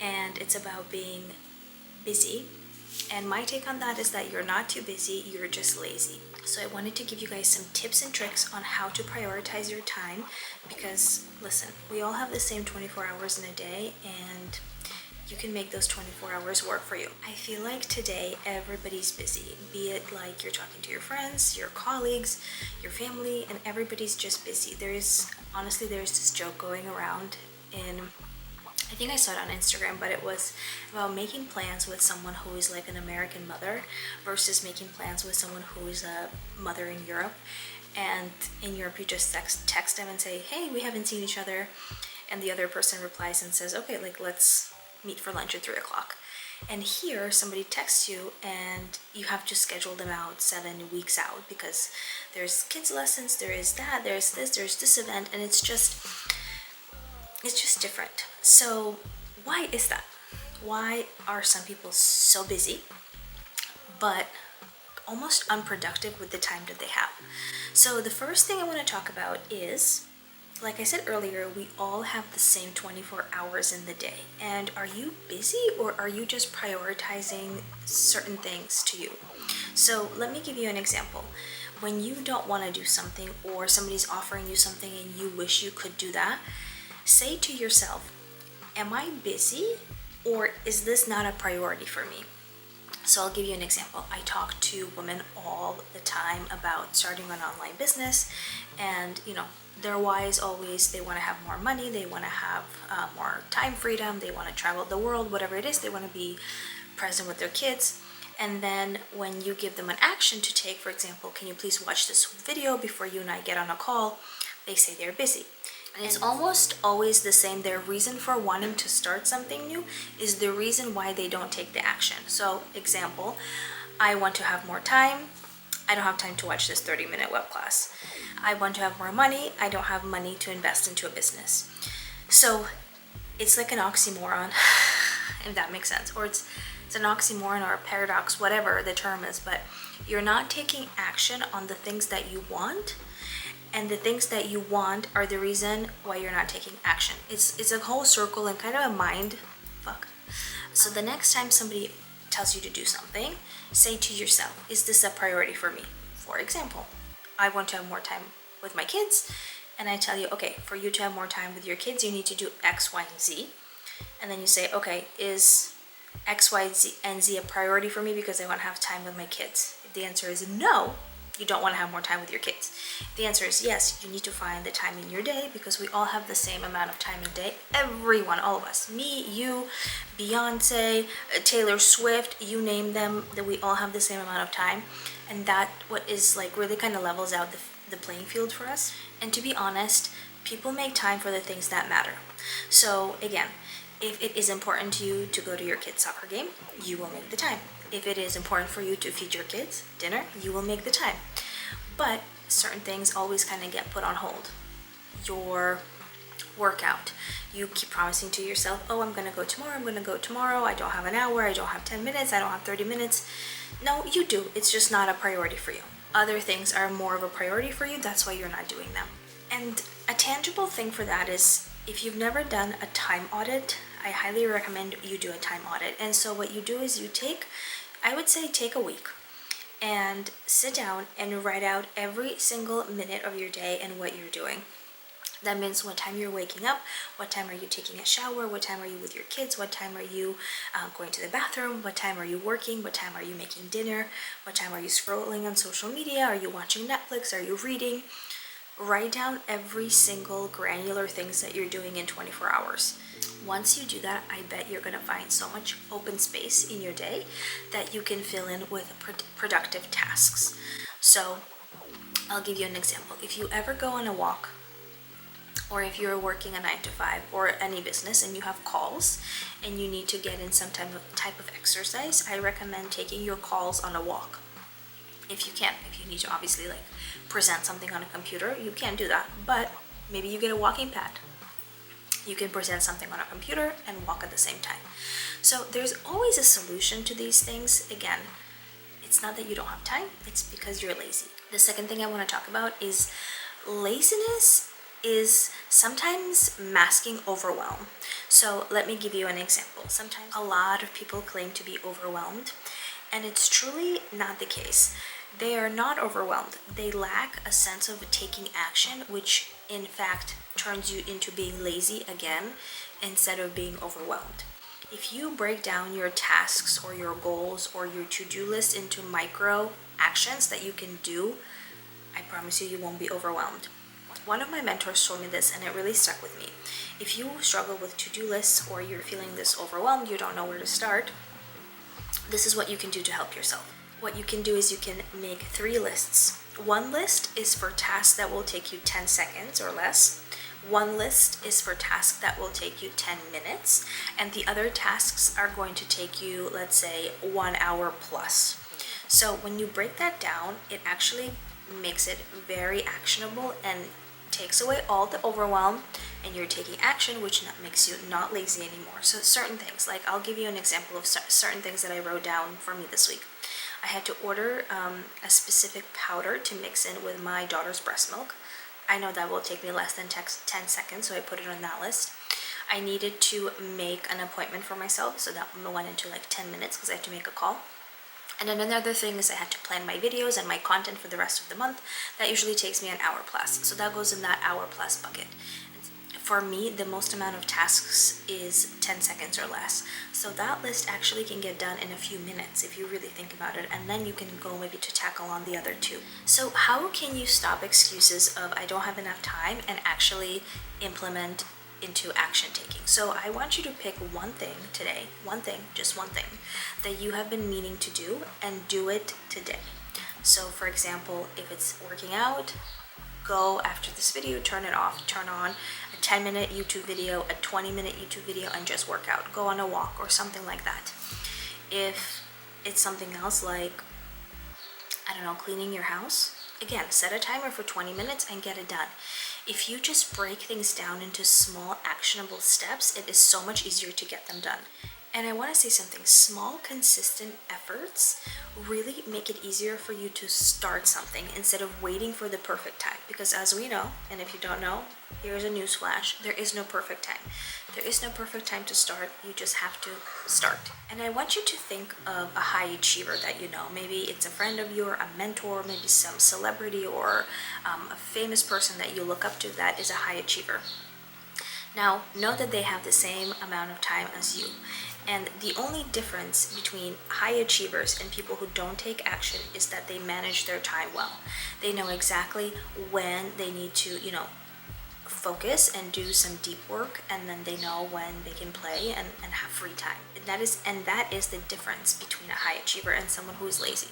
and it's about being busy. And my take on that is that you're not too busy, you're just lazy. So I wanted to give you guys some tips and tricks on how to prioritize your time, because listen, we all have the same 24 hours in a day, and you can make those 24 hours work for you. I feel like today everybody's busy, be it like you're talking to your friends, your colleagues, your family, and everybody's just busy. There's this joke going around in, I think I saw it on Instagram, but it was about making plans with someone who is like an American mother versus making plans with someone who is a mother in Europe. And in Europe, you just text them and say, hey, we haven't seen each other. And the other person replies and says, okay, like let's meet for lunch at 3 o'clock. And here, somebody texts you and you have to schedule them out 7 weeks out, because there's kids lessons, there is that, there's this event, and it's just different. So why is that? Why are some people so busy but almost unproductive with the time that they have? So the first thing I want to talk about is, like I said earlier, we all have the same 24 hours in the day. And are you busy, or are you just prioritizing certain things to you? So let me give you an example. When you don't want to do something, or somebody's offering you something and you wish you could do that, say to yourself, am I busy, or is this not a priority for me? So I'll give you an example. I talk to women all the time about starting an online business, and their why is always they want to have more money, they want to have more time freedom, they want to travel the world, whatever it is, they want to be present with their kids. And then when you give them an action to take, for example, can you please watch this video before you and I get on a call, they say they're busy. And it's almost always the same. Their reason for wanting to start something new is the reason why they don't take the action. So example, I want to have more time, I don't have time to watch this 30-minute web class. I want to have more money, I don't have money to invest into a business. So it's like an oxymoron, if that makes sense. Or it's an oxymoron or a paradox, whatever the term is, but you're not taking action on the things that you want, and the things that you want are the reason why you're not taking action. It's a whole circle and kind of a mind fuck. So the next time somebody tells you to do something, say to yourself, is this a priority for me? For example, I want to have more time with my kids, and I tell you, okay, for you to have more time with your kids, you need to do X, Y, and Z. And then you say, okay, is X, Y, and Z a priority for me because I want to have time with my kids? If the answer is no, you don't want to have more time with your kids. If the answer is yes, you need to find the time in your day, because we all have the same amount of time in a day. Everyone, all of us, me, you, Beyonce, Taylor Swift, you name them, that we all have the same amount of time. And that what is like really kind of levels out the playing field for us. And to be honest, people make time for the things that matter. So again, if it is important to you to go to your kid's soccer game, you will make the time. If it is important for you to feed your kids dinner, you will make the time. But certain things always kind of get put on hold. Your workout, you keep promising to yourself, oh, I'm gonna go tomorrow, I don't have an hour, I don't have 10 minutes, I don't have 30 minutes. No, you do, it's just not a priority for you. Other things are more of a priority for you, that's why you're not doing them. And a tangible thing for that is, if you've never done a time audit, I highly recommend you do a time audit. And so what you do is you take a week and sit down and write out every single minute of your day and what you're doing. That means what time you're waking up, what time are you taking a shower, what time are you with your kids, what time are you going to the bathroom, what time are you working, what time are you making dinner, what time are you scrolling on social media, are you watching Netflix, are you reading? Write down every single granular things that you're doing in 24 hours. Once you do that, I bet you're gonna find so much open space in your day that you can fill in with productive tasks. So I'll give you an example. If you ever go on a walk, or if you're working a 9 to 5 or any business and you have calls and you need to get in some type of exercise, I recommend taking your calls on a walk. If you can, if you need to obviously like present something on a computer, you can do that, but maybe you get a walking pad. You can present something on a computer and walk at the same time. So there's always a solution to these things. Again, it's not that you don't have time, it's because you're lazy. The second thing I want to talk about is laziness is sometimes masking overwhelm. So let me give you an example. Sometimes a lot of people claim to be overwhelmed, and it's truly not the case. They are not overwhelmed. They lack a sense of taking action, which in fact turns you into being lazy again instead of being overwhelmed. If you break down your tasks or your goals or your to-do list into micro actions that you can do, I promise you, you won't be overwhelmed. One of my mentors told me this and it really stuck with me. If you struggle with to-do lists or you're feeling this overwhelmed, you don't know where to start, this is what you can do to help yourself. What you can do is you can make 3 lists. One list is for tasks that will take you 10 seconds or less. One list is for tasks that will take you 10 minutes, and the other tasks are going to take you, let's say, 1 hour plus. So when you break that down, it actually makes it very actionable and takes away all the overwhelm, and you're taking action, which makes you not lazy anymore. So certain things, like I'll give you an example of certain things that I wrote down for me this week. I had to order a specific powder to mix in with my daughter's breast milk. I know that will take me less than 10 seconds, so I put it on that list. I needed to make an appointment for myself, so that went into like 10 minutes because I had to make a call. And then another thing is I had to plan my videos and my content for the rest of the month. That usually takes me an hour plus, so that goes in that hour plus bucket. For me, the most amount of tasks is 10 seconds or less. So that list actually can get done in a few minutes if you really think about it, and then you can go maybe to tackle on the other 2. So how can you stop excuses of I don't have enough time and actually implement into action taking? So I want you to pick one thing today, just one thing that you have been meaning to do, and do it today. So for example, if it's working out, go after this video, turn it off, turn on a 10-minute YouTube video, a 20-minute YouTube video, and just work out. Go on a walk or something like that. If it's something else like, I don't know, cleaning your house, again, set a timer for 20 minutes and get it done. If you just break things down into small actionable steps, it is so much easier to get them done. And I want to say something, small consistent efforts really make it easier for you to start something instead of waiting for the perfect time. Because as we know, and if you don't know, here's a news flash, there is no perfect time. There is no perfect time to start, you just have to start. And I want you to think of a high achiever that you know. Maybe it's a friend of yours, a mentor, maybe some celebrity or a famous person that you look up to that is a high achiever. Now, know that they have the same amount of time as you. And the only difference between high achievers and people who don't take action is that they manage their time well. They know exactly when they need to, focus and do some deep work, and then they know when they can play and have free time. And that is the difference between a high achiever and someone who is lazy.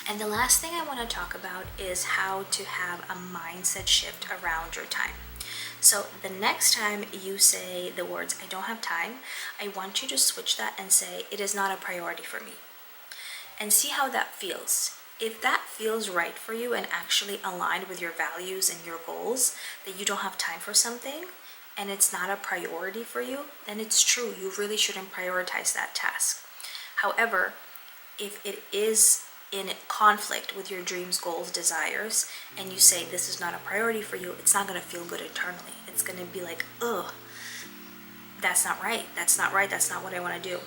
And the last thing I want to talk about is how to have a mindset shift around your time. So the next time you say the words, I don't have time, I want you to switch that and say, it is not a priority for me. And see how that feels. If that feels right for you and actually aligned with your values and your goals, that you don't have time for something and it's not a priority for you, then it's true. You really shouldn't prioritize that task. However, if it is in conflict with your dreams, goals, desires, and you say this is not a priority for you, it's not going to feel good internally. It's going to be like, ugh, that's not right. That's not right. That's not what I want to do.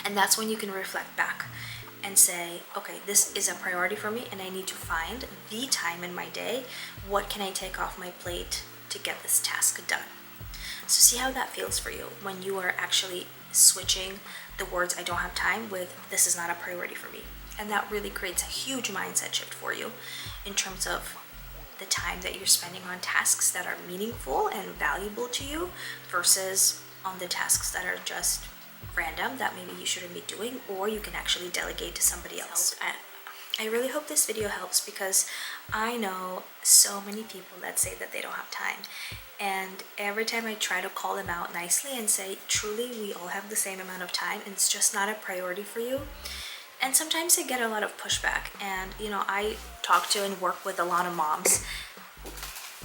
And that's when you can reflect back and say, okay, this is a priority for me and I need to find the time in my day. What can I take off my plate to get this task done? So see how that feels for you when you are actually switching the words I don't have time with this is not a priority for me. And that really creates a huge mindset shift for you in terms of the time that you're spending on tasks that are meaningful and valuable to you versus on the tasks that are just random that maybe you shouldn't be doing, or you can actually delegate to somebody else. I really hope this video helps because I know so many people that say that they don't have time. And every time I try to call them out nicely and say, truly, we all have the same amount of time and it's just not a priority for you. And sometimes I get a lot of pushback, and I talk to and work with a lot of moms.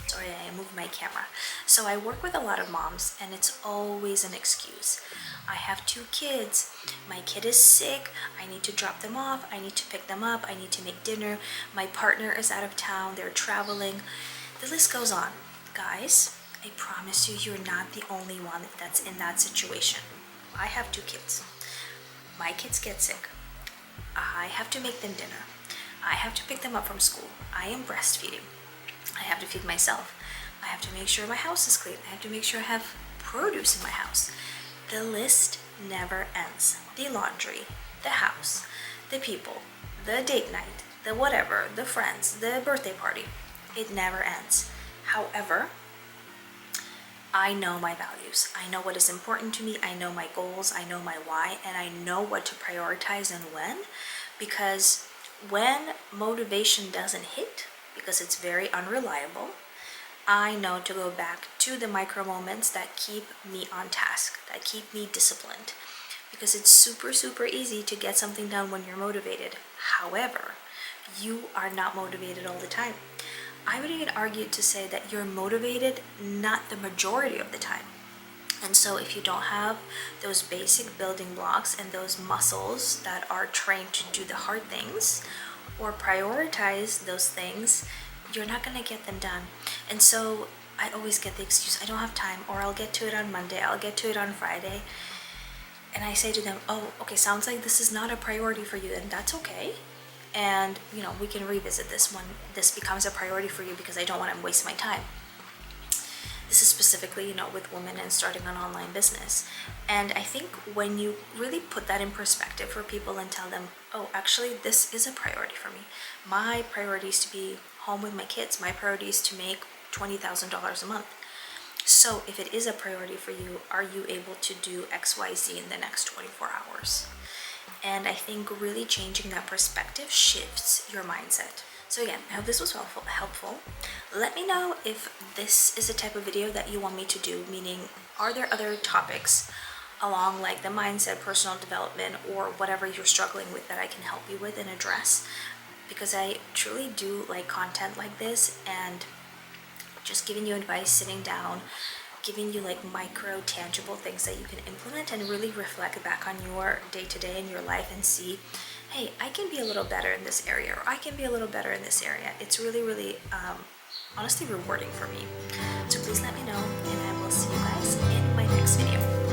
Sorry, I moved my camera. So I work with a lot of moms, and it's always an excuse. I have 2 kids. My kid is sick. I need to drop them off. I need to pick them up. I need to make dinner. My partner is out of town. They're traveling. The list goes on. Guys, I promise you, you're not the only one that's in that situation. I have 2 kids. My kids get sick. I have to make them dinner. I have to pick them up from school. I am breastfeeding. I have to feed myself. I have to make sure my house is clean. I have to make sure I have produce in my house. The list never ends. The laundry, the house, the people, the date night, the whatever, the friends, the birthday party. It never ends. However, I know my values. I know what is important to me. I know my goals. I know my why. And I know what to prioritize and when. Because when motivation doesn't hit, because it's very unreliable, I know to go back to the micro moments that keep me on task, that keep me disciplined. Because it's super, super easy to get something done when you're motivated. However, you are not motivated all the time. I would even argue to say that you're motivated not the majority of the time. And so if you don't have those basic building blocks and those muscles that are trained to do the hard things or prioritize those things, you're not going to get them done. And so I always get the excuse, I don't have time, or I'll get to it on Monday, I'll get to it on Friday. And I say to them, oh, okay, sounds like this is not a priority for you, and that's okay. And, we can revisit this when this becomes a priority for you, because I don't want to waste my time. This is specifically, with women and starting an online business. And I think when you really put that in perspective for people and tell them, oh, actually, this is a priority for me. My priority is to be home with my kids. My priority is to make $20,000 a month. So if it is a priority for you, are you able to do XYZ in the next 24 hours? And I think really changing that perspective shifts your mindset. So again, I hope this was helpful. Let me know if this is a type of video that you want me to do, meaning are there other topics along like the mindset, personal development, or whatever you're struggling with that I can help you with and address? Because I truly do like content like this, and just giving you advice, sitting down, giving you like micro tangible things that you can implement and really reflect back on your day-to-day in your life and see, hey, I can be a little better in this area, or I can be a little better in this area. It's really, really honestly rewarding for me. So please let me know, and I will see you guys in my next video.